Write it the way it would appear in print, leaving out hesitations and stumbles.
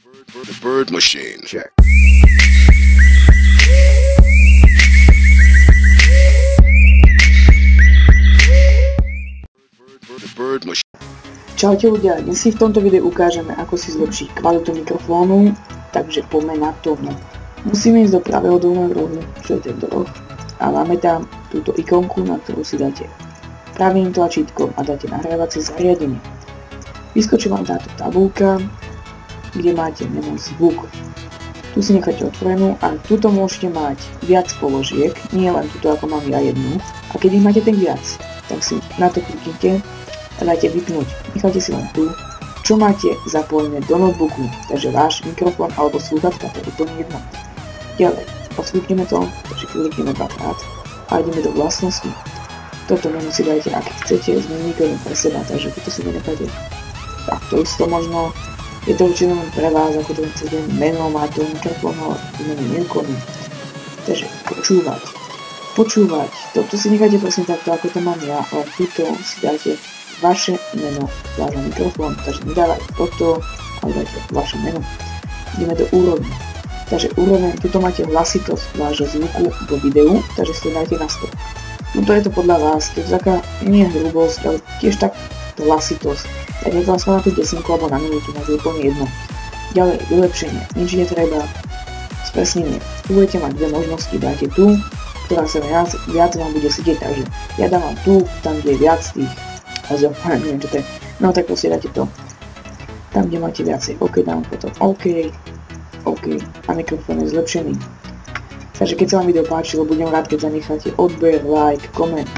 The Bird Machine. Check. The Bird Machine. Čaute ľudia, dnes si v tomto videu ukážeme, ako si zlepšiť kvalitu mikrofónu, takže poďme na to. Musíme ísť do pravého dolného rohu, čo je tento roh, a máme tam túto ikonku, na ktorú si dáte pravým tlačítkom a dáte nahrávacie zariadenie. Vyskočí vám táto tabulka, kde máte meno zvuk. Tu si necháte otvorenú a tuto môžete mať viac položiek, nie len tuto ako mám ja jednu. A keď ich máte tak viac, tak si na to kliknite a dáte vypnúť. Necháte si len tu, čo máte zapojené do notebooku, takže váš mikrofón alebo slúchatka, to je úplne jedno. Ďalej, odslúkneme to, takže klikneme dvakrát a ideme do vlastností. Toto meno si dajte, ak chcete, zmeniť mikrofón pre seba, takže toto si nenecháte. Tak to isto možno, je to určite len pre vás, ako to chcete meno, má to mikrofón, ale meno neúkonný. Takže počúvať, toto si necháte presne takto, ako to mám ja, ale tuto si dáte vaše meno, vášho mikrofónu, takže nedávajte toto, ale dáte vaše meno. Ideme do úrovne. Takže úroveň, tuto máte hlasitosť vášho zvuku do videu, takže si to dáte na 100. No to je to podľa vás, to je taká nie hrubosť, ale tiež tak hlasitosť. Tak je to na tú desinku alebo na minútu, na to úplne jedno. Ďalej, vylepšenie, nič netreba, spresnenie. Tu budete mať dve možnosti, dáte tu, ktorá sa viac vám bude sedieť, takže ja dávam tu, tam kde je viac tých neviem čo to je, no tak proste dáte to. Tam kde máte viacej, OK, dám potom OK a mikrofón je zlepšený. Takže keď sa vám video páčilo, budem rád, keď zanecháte odber, like, koment.